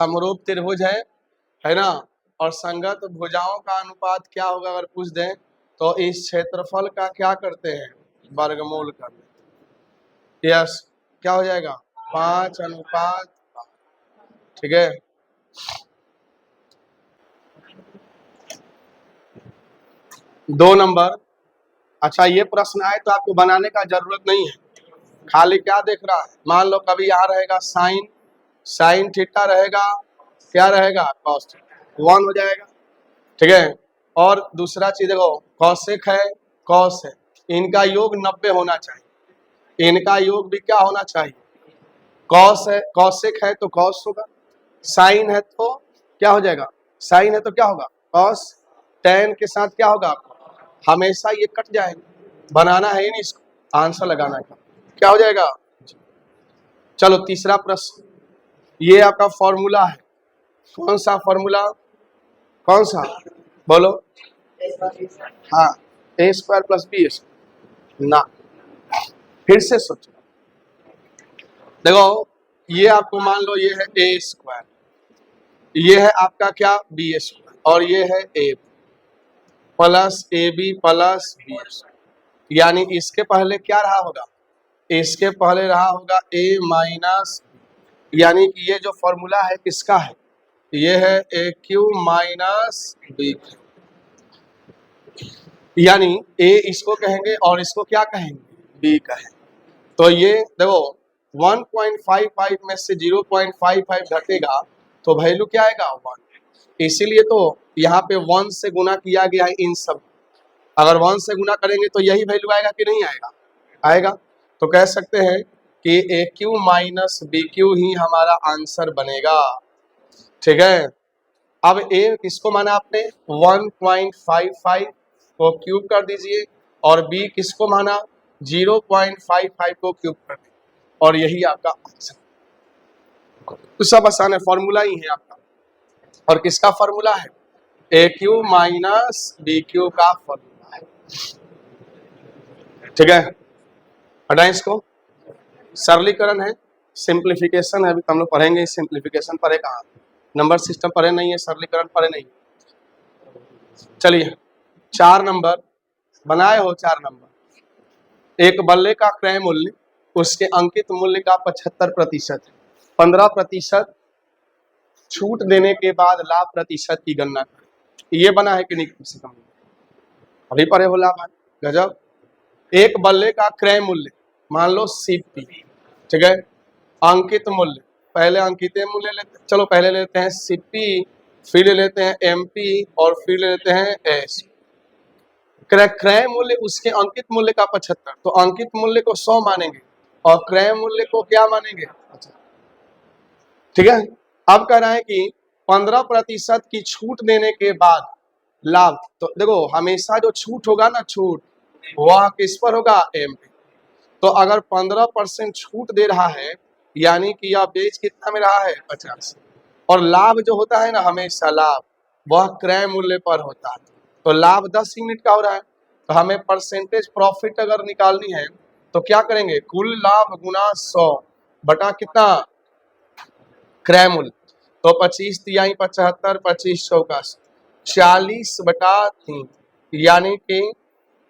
समरूप त्रिभुज है ना, और संगत भुजाओं का अनुपात क्या होगा अगर पूछ दें तो इस क्षेत्रफल का क्या करते हैं, वर्गमूल कर लेते हैं। यस, क्या हो जाएगा 5:5। ठीक है, 2 नंबर। अच्छा, ये प्रश्न आए तो आपको बनाने का जरूरत नहीं है, खाली क्या देख रहा है, मान लो कभी यहाँ रहेगा साइन थीटा रहेगा, क्या रहेगा कॉस थीटा, 1 हो जाएगा। ठीक है, और दूसरा चीज देखो, कॉसेक है कॉस है, इनका योग 90 होना चाहिए, इनका योग भी क्या होना चाहिए, कॉस है, कॉसेक है तो कॉस होगा, साइन है तो क्या हो जाएगा, साइन है तो क्या होगा कॉस, टेन के साथ क्या होगा आपको, हमेशा ये कट जाएगा, बनाना है ही नहीं इसको, आंसर लगाना है, क्या हो जाएगा। चलो तीसरा प्रश्न, ये आपका फॉर्मूला है, कौन सा फॉर्मूला, कौन सा बोलो, हाँ a² + b² ना, फिर से सोचो, देखो ये आपको मान लो ये है a², ये है आपका क्या b², और ये है a + ab + b², यानी इसके पहले क्या रहा होगा, इसके पहले रहा होगा a-, यानी कि ये जो फॉर्मूला है किसका है, ये है AQ - BQ, यानी A इसको कहेंगे और इसको क्या कहेंगे B कहेंगे। तो ये देखो 1.55 में से 0.55 घटेगा तो वैल्यू क्या आएगा 1, इसीलिए तो यहाँ पे 1 से गुना किया गया है इन सब, अगर 1 से गुना करेंगे तो यही वैल्यू आएगा कि नहीं आएगा, आएगा। तो कह सकते हैं कि AQ - BQ ही हमारा आंसर बनेगा। ठीक है, अब A किसको माना आपने 1.55 को क्यूब कर दीजिए, और B किसको माना 0.55 को क्यूब कर दीजिए, और यही आपका आंसर। तो सब आसान है, फॉर्मूला ही है आपका, और किसका फॉर्मूला है, AQ - BQ का फॉर्मूला है। ठीक है, हटाएं इसको, सरलीकरण है, सिंप्लीफिकेशन है, अभी हम लोग पढ़ेंगे, सिंप्लीफिकेशन पढ़े कहाँ, नंबर सिस्टम पढ़े नहीं है, सरलीकरण पढ़े नहीं। चलिए 4 नंबर बनाए हो, 4 नंबर, एक बल्ले का क्रय मूल्य उसके अंकित मूल्य का 75% है, 15% छूट देने के बाद लाभ प्रतिशत की गणना करें। ये बना है कि नहीं, कम से कम अभी पढ़े हो लाभ, गजब। एक बल्ले का क्रय मूल्य मान लो CP, ठीक है, अंकित मूल्य, पहले अंकित मूल्य लेते, चलो पहले लेते हैं CP, फिर ले लेते हैं MP, और फिर ले लेते हैं S। क्रय मूल्य उसके अंकित मूल्य का 75, तो अंकित मूल्य को 100 मानेंगे और क्रय मूल्य को क्या मानेंगे, ठीक है। अब कह रहा है कि 15% की छूट देने के बाद लाभ, तो देखो हमेशा जो छूट होगा ना, छूट वह किस पर होगा, MP। तो अगर 15% छूट दे रहा है, यानी कि यह बेच कितना में रहा है 50, और लाभ जो होता है ना, हमेशा लाभ वह क्रय मूल्य पर होता है, तो लाभ 10 यूनिट का हो रहा है, तो हमें परसेंटेज प्रॉफिट अगर निकालनी है तो क्या करेंगे, कुल लाभ गुना 100 बटा कितना, क्रय मूल्य, तो 25×3 = 75, 25 चौका 40/3, यानी कि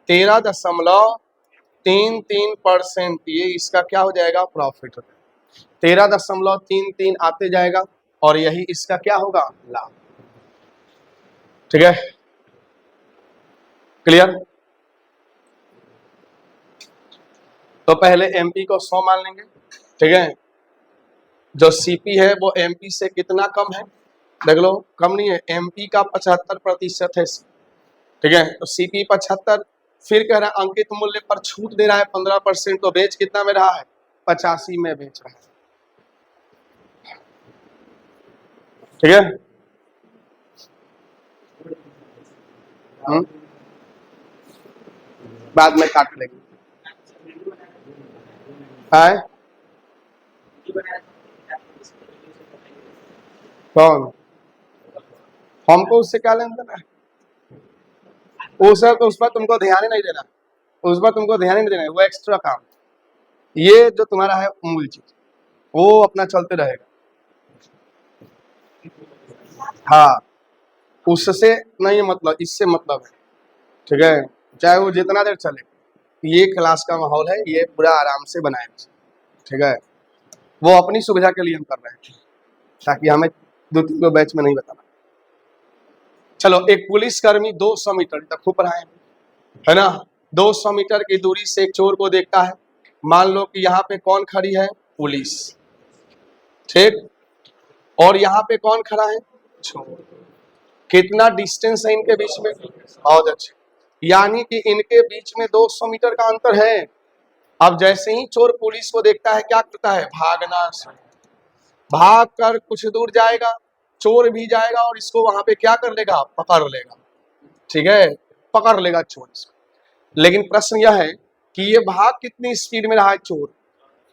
13.33%, ये इसका क्या हो जाएगा, प्रॉफिट हो जाएगा, 13.33 आते जाएगा, और यही इसका क्या होगा, लाभ। ठीक है, क्लियर। तो पहले MP को 100 मान लेंगे, ठीक है, जो CP है वो MP से कितना कम है, देख लो, कम नहीं है, MP का 75% है, ठीक है, तो CP 75, फिर कह रहा है अंकित मूल्य पर छूट दे रहा है 15%, तो बेच कितना में रहा है, 85 में बेच रहा है। ठीक है, बाद में काट लेंगे, है कौन, हमको उससे क्या लेना देना है, उस पर तुमको ध्यान ही नहीं देना, उस पर तुमको ध्यान ही नहीं देना है, वो एक्स्ट्रा काम, ये जो तुम्हारा है मूल चीज वो अपना चलते रहेगा। हाँ, उससे नहीं मतलब, इससे मतलब है। ठीक है, चाहे वो जितना देर चले। ये क्लास का माहौल है, ये पूरा आराम से बनाए। ठीक है, वो अपनी सुविधा के लिए हम कर रहे हैं, ताकि हमें 2-3 को बैच में नहीं बताना। चलो, एक पुलिसकर्मी 200 मीटर तक खूब पढ़ाए, है ना। 200 मीटर की दूरी से एक चोर को देखता है। मान लो कि यहाँ पे कौन खड़ी है, पुलिस, ठीक, और यहाँ पे कौन खड़ा है, चोर। कितना डिस्टेंस है इनके बीच में, बहुत अच्छे, यानी कि इनके बीच में 200 मीटर का अंतर है। अब जैसे ही चोर पुलिस को देखता है, क्या करता है, भागना। भाग कर कुछ दूर जाएगा, चोर भी जाएगा और इसको वहां पे क्या कर लेगा, पकड़ लेगा। ठीक है, पकड़ लेगा चोर इसको। लेकिन प्रश्न यह है कि ये भाग कितनी स्पीड में रहा है चोर,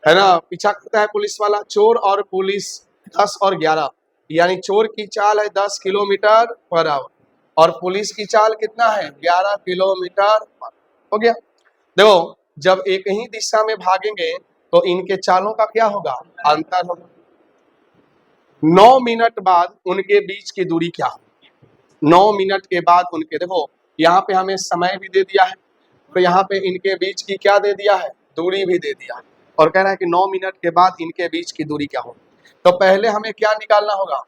है ना। पीछा करता है पुलिस वाला, चोर और पुलिस 10 और 11, यानी चोर की चाल है 10 किलोमीटर पर आवर और पुलिस की चाल कितना है, 11 किलोमीटर पर। हो गया। देखो, जब एक ही दिशा में भागेंगे तो इनके चालों का क्या होगा, अंतर होगा। 9 मिनट बाद उनके बीच की दूरी क्या होगी, 9 मिनट के बाद उनके, देखो यहाँ पे हमें समय भी दे दिया है और यहाँ पे इनके बीच की क्या दे दिया है, दूरी भी दे दिया है, और कह रहा है कि 9 मिनट के बाद इनके बीच की दूरी क्या होगी। तो पहले हमें क्या निकालना होगा,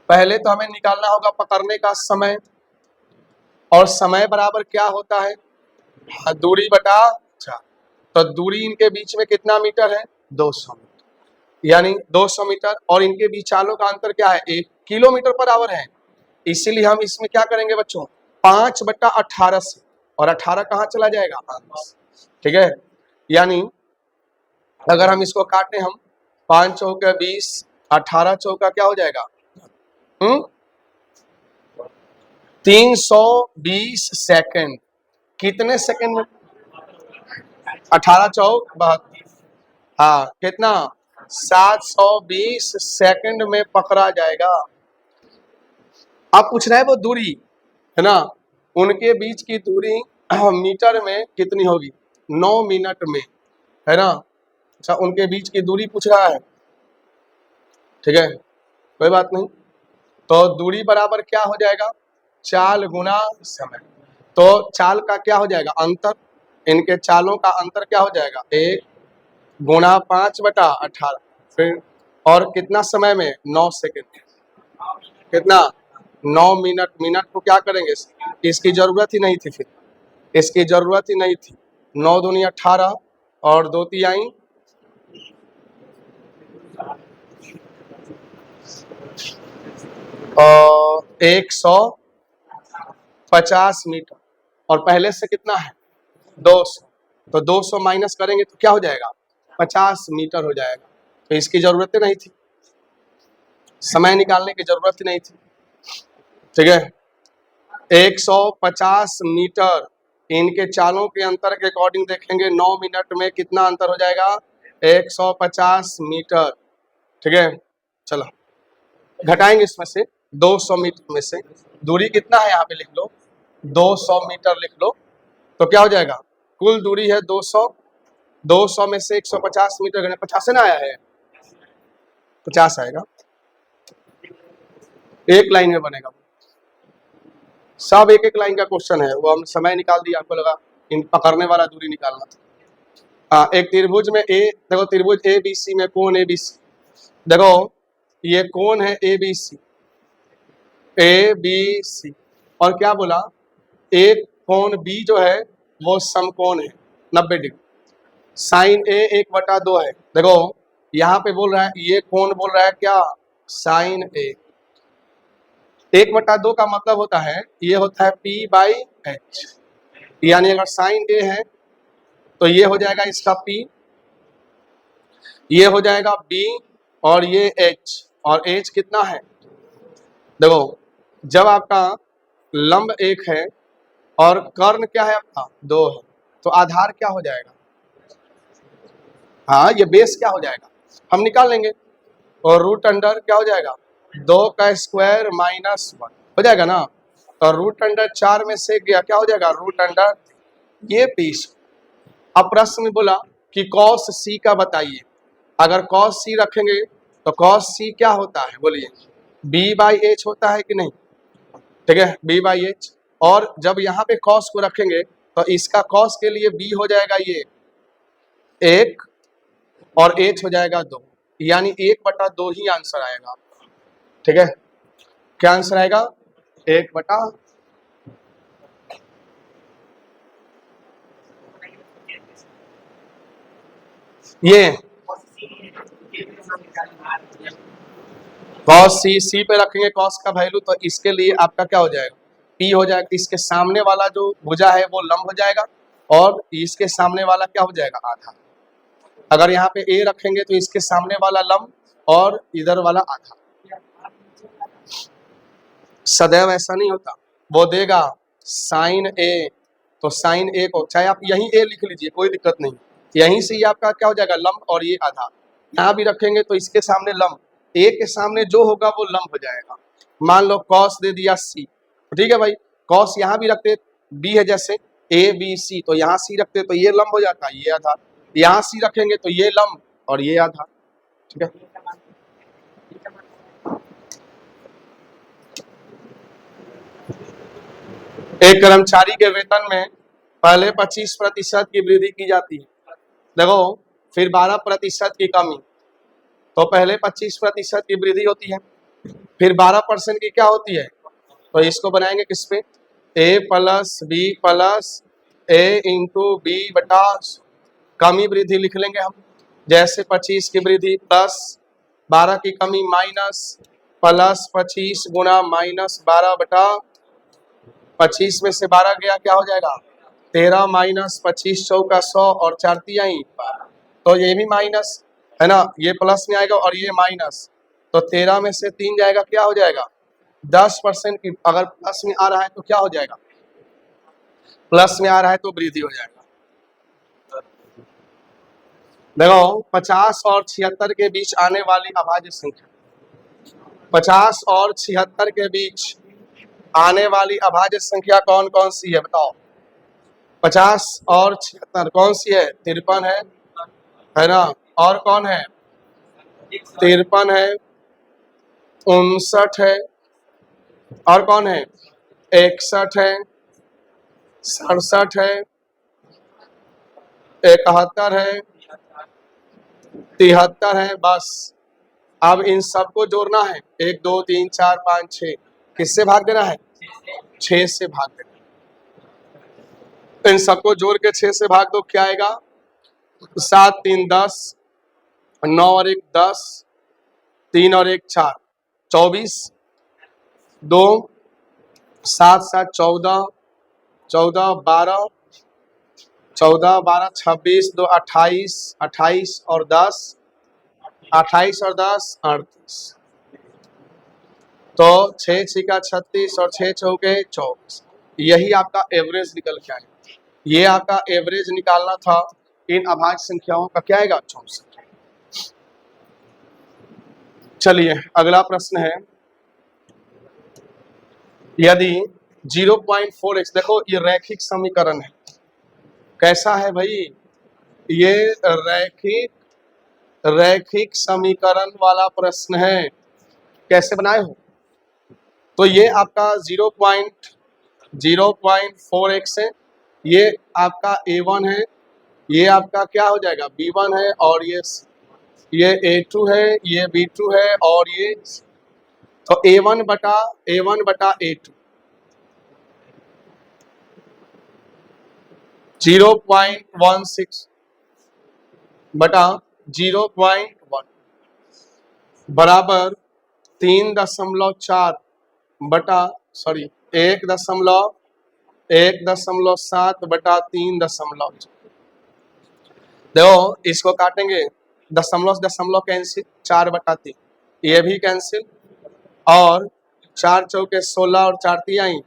पहले तो हमें निकालना होगा पकड़ने का समय, और समय बराबर क्या होता है, दूरी बटा 4। तो दूरी इनके बीच में कितना मीटर है, 200 मीटर, यानी 200 मीटर, और इनके बीच चालों का अंतर क्या है, 1 किलोमीटर पर आवर है। इसीलिए हम इसमें क्या करेंगे बच्चों, 5/18 से, और 18 कहाँ चला जाएगा, 5। ठीक है, यानी अगर हम इसको काटें, हम 5 चौका 20, 18 चौका क्या हो जाएगा, 320 सेकंड। कितने सेकंड में, 18 चौक 32, हाँ कितना, 720 सेकंड में पकड़ा जाएगा। अब पूछ रहे हैं वो दूरी, है ना, उनके बीच की दूरी मीटर में कितनी होगी, 9 मिनट में, है ना। अच्छा, उनके बीच की दूरी पूछ रहा है, ठीक है, कोई बात नहीं। तो दूरी बराबर क्या हो जाएगा, चाल गुना समय। तो चाल का क्या हो जाएगा, अंतर, इनके चालों का अंतर क्या हो जाएगा, 1 गुना 5/18, फिर और कितना समय में, 9 सेकेंड, कितना, 9 मिनट। मिनट को क्या करेंगे, इसकी जरूरत ही नहीं थी, फिर इसकी जरूरत ही नहीं थी। 9 दूनी 18 और 2 तिहाई 150 मीटर, और पहले से कितना है, 200। तो 200 माइनस करेंगे तो क्या हो जाएगा, 50 मीटर हो जाएगा। तो इसकी जरूरत ही नहीं थी, समय निकालने की जरूरत ही नहीं थी। ठीक है, 150 मीटर, इनके चालों के अंतर के अकॉर्डिंग देखेंगे 9 मिनट में कितना अंतर हो जाएगा, 150 मीटर। ठीक है, चलो घटाएंगे इसमें से, 200 मीटर में से दूरी कितना है, यहाँ पे लिख लो, 200 मीटर लिख लो। तो क्या हो जाएगा, कुल दूरी है 200, 200 में से 150 मीटर, 50 से ना आया है, 50 आएगा, एक लाइन में बनेगा। सब एक एक लाइन का क्वेश्चन है, वो हम समय निकाल दिया, आपको लगा इन पकड़ने वाला दूरी निकालना था। हाँ, एक त्रिभुज में देखो त्रिभुज ए बी सी में कोण ए बी सी, देखो ये कोण है ए बी सी, और क्या बोला, एक कोण बी जो है वो समकोण है 90 डिग्री, साइन ए 1/2 है। देखो यहाँ पे बोल रहा है, ये कोण बोल रहा है क्या, साइन ए, 1/2 का मतलब होता है, ये होता है P/H, यानी अगर साइन ए है तो ये हो जाएगा इसका P, ये हो जाएगा B, और ये H, और H कितना है, देखो जब आपका लंब 1 है और कर्ण क्या है आपका 2 है, तो आधार क्या हो जाएगा, हाँ ये बेस क्या हो जाएगा, हम निकाल लेंगे, और रूट अंडर क्या हो जाएगा, 2 का स्क्वायर -1 हो जाएगा ना। तो रूट अंडर 4 में से गया क्या हो जाएगा, रूट अंडर, ये 20। अब प्रश्न में बोला कि कॉस सी का बताइए, अगर कॉस सी रखेंगे तो कॉस सी क्या होता है बोलिए, बी बाई एच होता है कि नहीं, ठीक है, बी बाई एच। और जब यहाँ पे कॉस को रखेंगे तो इसका कॉस के लिए बी हो जाएगा ये 1 और एच हो जाएगा 2, यानी 1/2 ही आंसर आएगा, ठीक है। क्या आंसर आएगा, 1/, ये कॉस सी पे रखेंगे कॉस का वैल्यू, तो इसके लिए आपका क्या हो जाएगा, पी हो जाएगा। इसके सामने वाला जो भुजा है वो लंब हो जाएगा और इसके सामने वाला क्या हो जाएगा, आधा। अगर यहाँ पे ए रखेंगे तो इसके सामने वाला लंब और इधर वाला आधा। सदैव ऐसा नहीं होता, वो देगा साइन ए, तो साइन ए को चाहे आप यहीं ए लिख लीजिए, कोई दिक्कत नहीं, यहीं से ही आपका क्या हो जाएगा, लंब और ये आधा। यहाँ भी रखेंगे तो इसके सामने लंब, ए के सामने जो होगा वो लंब हो जाएगा। मान लो कॉस दे दिया सी, ठीक है भाई, कॉस यहाँ भी रखते, बी है जैसे ए बी सी, तो यहाँ सी रखते तो ये लंब हो जाता, ये आधा, यहाँ सी रखेंगे तो ये लंब और ये आधा, ठीक है। एक कर्मचारी के वेतन में पहले 25% की वृद्धि की जाती है, देखो, फिर 12% की कमी, तो पहले 25% की वृद्धि होती है, फिर 12% की क्या होती है, तो इसको बनाएंगे किस पे, ए प्लस बी प्लस ए इंटू बी बटा कमी वृद्धि लिख लेंगे हम, जैसे 25 की वृद्धि प्लस 12 की कमी माइनस प्लस 25 गुना माइनस 12/25 में से 12 गया क्या हो जाएगा, 13 माइनस 25 चौका 100 और 4 तिहाई, तो ये भी माइनस है ना, ये प्लस में आएगा और ये माइनस, तो 13 में से 3 जाएगा क्या हो जाएगा, 10% की, अगर प्लस में आ रहा है तो क्या हो जाएगा, प्लस में आ रहा है तो वृद्धि हो जाएगा। देखो 50 और 76 के बीच आने वाली अभाज्य संख्या, 50 और 76 के बीच आने वाली अभाज्य संख्या कौन कौन सी है बताओ, 50 और 76 कौन सी है, 53 है ना, और कौन है, 53 है, 59 है, और कौन है, 61 है, 67 है, 71 है, 73 है, बस। अब इन सबको जोड़ना है, 1 2 3 4 5 6, किससे भाग देना है, 6 से भाग देना। इन सबको जोड़ के 6 से भाग दो, क्या आएगा, 7 3 10, 9 और 1 10, 3 और 1 4, 24, 2 7 7 14, 14 12, 14 12 26, 2 28, 28 और 10, 28 और 10 38, तो 6 6 36 और 6 चौके 24, यही आपका एवरेज निकल के आएगा। ये आपका एवरेज निकालना था इन अभाज्य संख्याओं का, क्या आएगा, 64। चलिए अगला प्रश्न है, यदि 0.4x, देखो ये रैखिक समीकरण है, कैसा है भाई, ये रैखिक समीकरण वाला प्रश्न है, कैसे बनाए हो, तो ये आपका 0.4x है, ये आपका a1 है, ये आपका क्या हो जाएगा, b1 है, और ये a2 है, ये b2 है, और ये तो a1 बटा a2 0.16 बटा 0.1 बराबर 3.4 बटा 1.7 बटा 3.4। देखो इसको काटेंगे, दशमलव कैंसिल, 4/3, ये भी कैंसिल, और 4 चौके 16 और 4 तिहाई,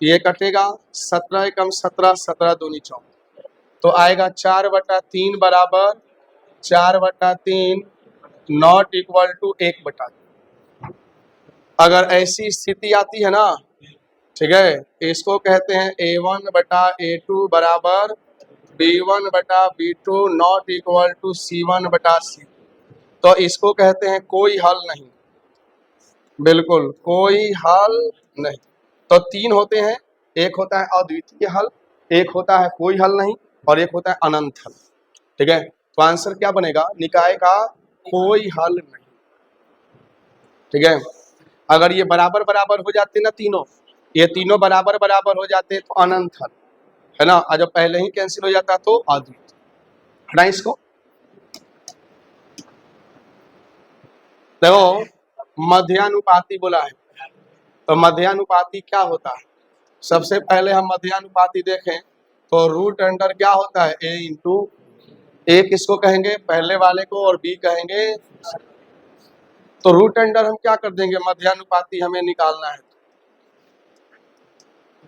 ये कटेगा, 17 एकम 17, 17 दूनी 14, तो आएगा 4/3 बराबर 4/3 नॉट इक्वल टू 1/3। अगर ऐसी स्थिति आती है ना, ठीक है, इसको कहते हैं a1 बटा a2 बराबर b1 बटा b2 not equal to c1 बटा c। तो इसको कहते हैं कोई हल नहीं, बिल्कुल कोई हल नहीं। तो तीन होते हैं, एक होता है अद्वितीय हल, एक होता है कोई हल नहीं, और एक होता है अनंत हल। ठीक है, तो आंसर क्या बनेगा? निकाय का कोई हल नहीं। ठीक है, अगर ये बराबर बराबर हो जाते ना तीनों, ये तीनों बराबर बराबर हो जाते तो अनंत हल है ना, और जब पहले ही कैंसिल हो जाता तो अद्वितीय। हटा इसको। देखो मध्यानुपाती बोला है, तो मध्यानुपाती क्या होता है? सबसे पहले हम मध्यानुपाती देखें तो रूट अंडर क्या होता है? ए इंटू, ए किसको कहेंगे? पहले वाले को, और बी कहेंगे। तो रूट अंडर हम क्या कर देंगे? मध्यानुपाती हमें निकालना है,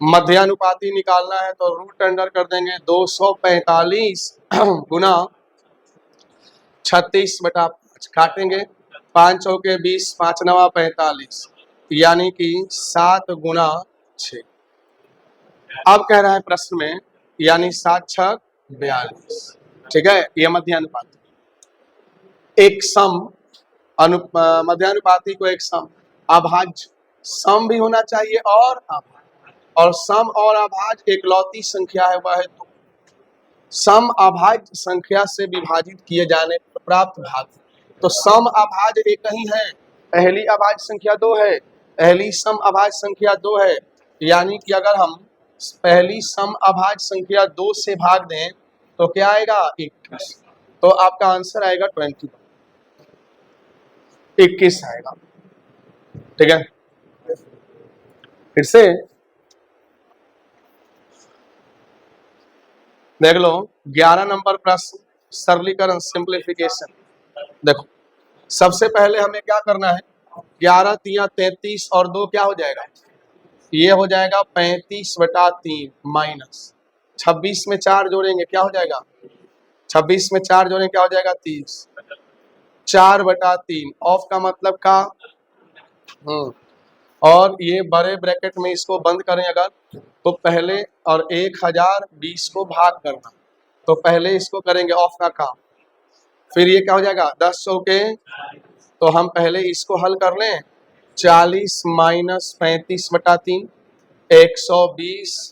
मध्यानुपाती निकालना है तो रूट अंडर कर देंगे 245 गुना 36/5, काटेंगे 5 चौके 20, 5 नवा 45, यानी कि 7 गुना 6। अब कह रहा है प्रश्न में, यानी 7 छक 42। ठीक है, ये मध्यानुपाती। एक सम मध्यानुपाती को एक सम अभाज्य, सम भी होना चाहिए और अभाज्य, और सम और अभाज्य एकलौती संख्या है, वह है तो सम अभाज्य संख्या से विभाजित किए जाने पर प्राप्त भाग। तो सम अभाज्य एक ही है, पहली अभाज्य संख्या 2 है, पहली सम अभाज्य संख्या 2 है, यानी कि अगर हम पहली सम अभाज्य संख्या 2 से भाग दें तो क्या आएगा? 21। तो आपका आंसर आएगा 21 आएगा। ठीक है, फिर से देख लो 11 नंबर प्रश्न, सरलीकरण सिंप्लीफिकेशन। देखो सबसे पहले हमें क्या करना है? 11 तिया 33 और 2 क्या हो जाएगा? ये हो जाएगा 35/3 माइनस 26 में 4 जोड़ेंगे क्या हो जाएगा? 26 में 4 जोड़ेंगे क्या हो जाएगा? 30। 4/3 ऑफ का मतलब का, और ये बड़े ब्रैकेट में इसको बंद करें अगर, तो पहले और 1020 को भाग करना, तो पहले इसको करेंगे ऑफ का काम, फिर ये क्या हो जाएगा? 10 चौके, तो हम पहले इसको हल कर लें। 40 माइनस 35/3, 120,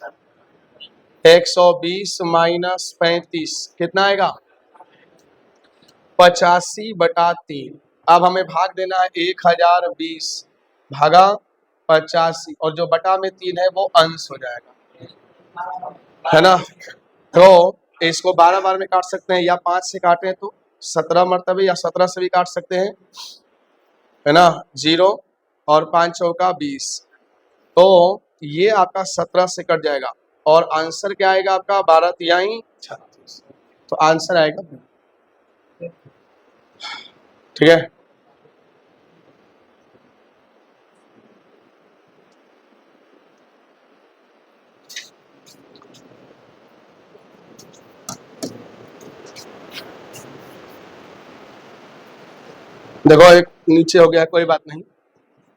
120 माइनस 35 कितना आएगा? 85/3। अब हमें भाग देना है 1020 भागा 85, और जो बटा में 3 है वो अंश हो जाएगा, है ना। तो इसको 12 बार में काट सकते हैं, या 5 से काटें तो 17 मरतबे, या 17 से भी काट सकते हैं, है ना। 0 और 5 चौका 20, तो ये आपका 17 से कट जाएगा, और आंसर क्या आएगा आपका? 12 तिहाई 36। तो आंसर आएगा, ठीक है। देखो एक नीचे हो गया, कोई बात नहीं।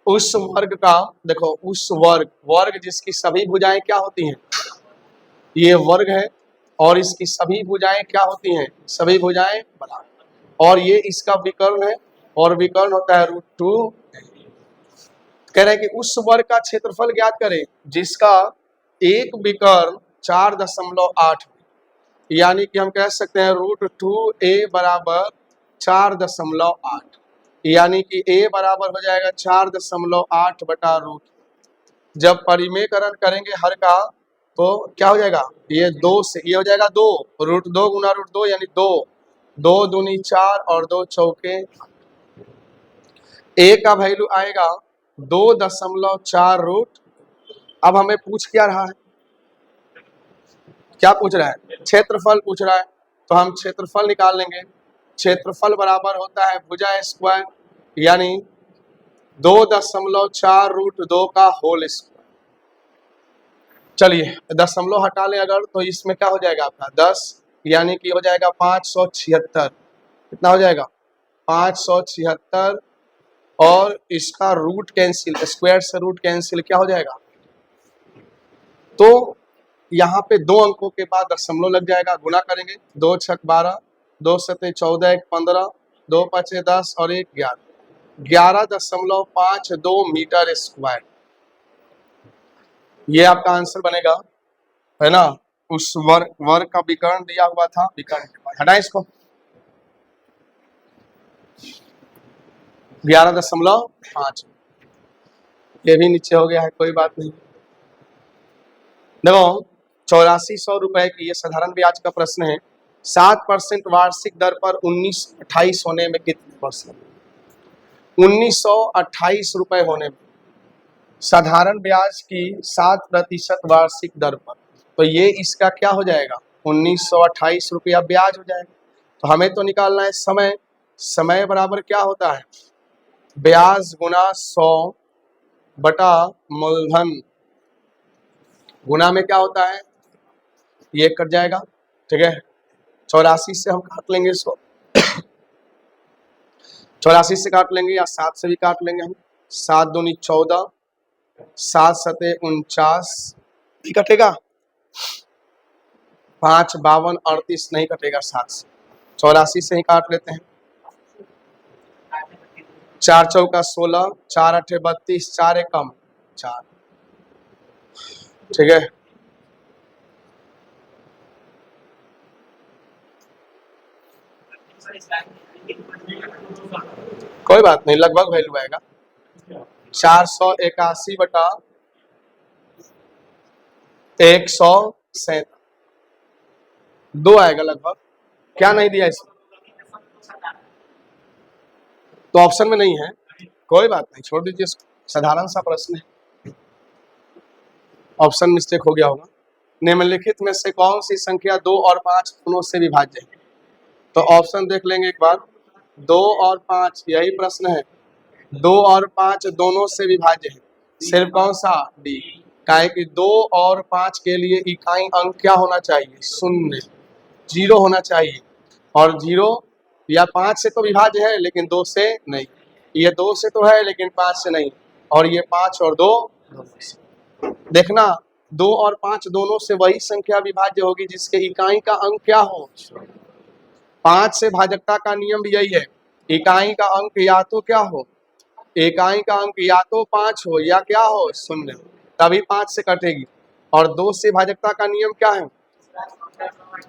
उस वर्ग का, देखो उस वर्ग, वर्ग जिसकी सभी भुजाएं क्या होती हैं? ये वर्ग है, और इसकी सभी भुजाएं क्या होती हैं? सभी भुजाएं बराबर, और ये इसका विकर्ण है, और विकर्ण होता है √2। कह रहे हैं कि उस वर्ग का क्षेत्रफल ज्ञात करें जिसका एक विकर्ण 4.8, यानी कि हम कह सकते हैं √2a बराबर 4.8, यानी कि a बराबर हो जाएगा 4.8/√। जब परिमेयकरण करेंगे हर का, तो क्या हो जाएगा? ये 2 से ये हो जाएगा 2, √2 गुना √2 यानी 2, 2 दूनी 4 और 2 चौके। a का वैल्यू आएगा 2.4 अब हमें पूछ क्या रहा है? क्या पूछ रहा है? क्षेत्रफल पूछ रहा है, तो हम क्षेत्रफल निकाल लेंगे। क्षेत्रफल बराबर होता है भुजा स्क्वायर, यानी 2.4√2 का होल स्क्वायर। चलिए दशमलव हटा लें अगर, तो इसमें क्या हो जाएगा आपका? 10, यानी कि हो जाएगा 576। कितना हो जाएगा? 576, और इसका रूट कैंसिल, स्क्वायर से रूट कैंसिल, क्या हो जाएगा? तो यहाँ पे 2 अंकों के बाद दशमलव लग जाएगा, गुना करेंगे 2 छक 12, 2 सते 14, 1 15, 2 पचे 10 और 1 11, 11.52 मीटर स्क्वायर। ये आपका आंसर बनेगा, है ना। उस वर्ग का विकर्ण दिया हुआ था, विकर्ण के बाद हटाए इसको। 11.5, ये भी नीचे हो गया है, कोई बात नहीं। देखो 8400 रुपए की ये साधारण ब्याज का प्रश्न है। 7% वार्षिक दर पर 1928 होने में कितने परसेंट? 1928 रुपए होने में साधारण ब्याज की 7% वार्षिक दर पर, तो ये इसका क्या हो जाएगा? 1928 रुपया ब्याज हो जाएगा। तो हमें तो निकालना है समय। समय बराबर क्या होता है? ब्याज गुना 100 बटा मूलधन। गुना में क्या होता है? ये कट जाएगा, ठीक है। 84 से हम काट लेंगे इसको, 84 से काट लेंगे या 7 से भी काट लेंगे हम। 7 दूनी 14, 7 सते 49, कटेगा। 5 52 38 नहीं कटेगा 7 से, 84 से ही काट लेते हैं। 4 चौका 16, 4 अठे 32, 4 एकम 4, ठीक है। कोई बात नहीं, लगभग वैल्यू आएगा। 481 बटा 107, 2 आएगा लगभग। क्या नहीं दिया इसमें? तो ऑप्शन में नहीं है, कोई बात नहीं, छोड़ दीजिए इसको, साधारण सा प्रश्न है, ऑप्शन मिस्टेक हो गया होगा। निम्नलिखित में से कौन सी संख्या 2 और 5 दोनों से विभाज्य है? तो ऑप्शन देख लेंगे एक बार। 2 और 5, यही प्रश्न है। 2 और 5 दोनों से विभाज्य है, सिर्फ कौन सा? डी। काहे कि 2 और 5 के लिए इकाई अंक क्या होना चाहिए? 0, 0 होना चाहिए। और 0 या 5 से तो विभाज्य है लेकिन 2 से नहीं। ये 2 से तो है लेकिन 5 से नहीं। और ये 5 और 2 दोनों से। देखना, 2 और 5 दोनों से वही संख्या विभाज्य होगी जिसके इकाई का अंक क्या हो? 5 से भाजकता का नियम भी यही है, इकाई का अंक या तो क्या हो? इकाई का अंक या तो 5 हो या क्या हो? 0, तभी 5 से कटेगी। और 2 से भाजकता का नियम क्या है?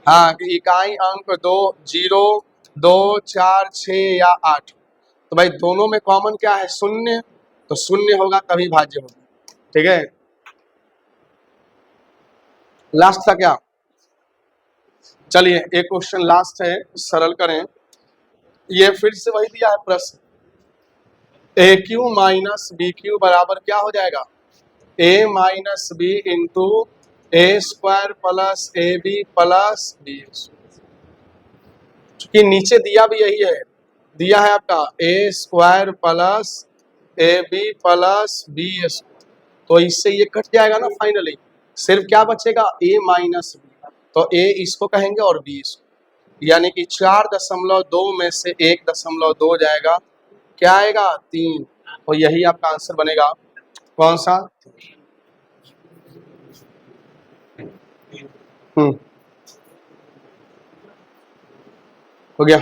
हाँ, कि इकाई अंक 2, 0, 2, 4, 6 या 8। तो भाई दोनों में कॉमन क्या है? 0, तो 0 होगा तभी भाज्य होगा, ठीक है। लास्ट था क्या? चलिए एक क्वेश्चन लास्ट है, सरल करें। ये फिर से वही दिया है प्रश्न, A Q minus B Q बराबर क्या हो जाएगा? A minus B into A square plus A B plus B. चूंकि नीचे दिया भी यही है, दिया है आपका A square plus A B plus B square, तो इससे ये कट जाएगा ना फाइनली। सिर्फ क्या बचेगा? ए माइनस बी, तो ए इसको कहेंगे और बी इसको, यानी कि 4.2 में से 1.2 जाएगा, क्या आएगा? 3। तो यही आपका आंसर बनेगा, कौन सा? हो गया।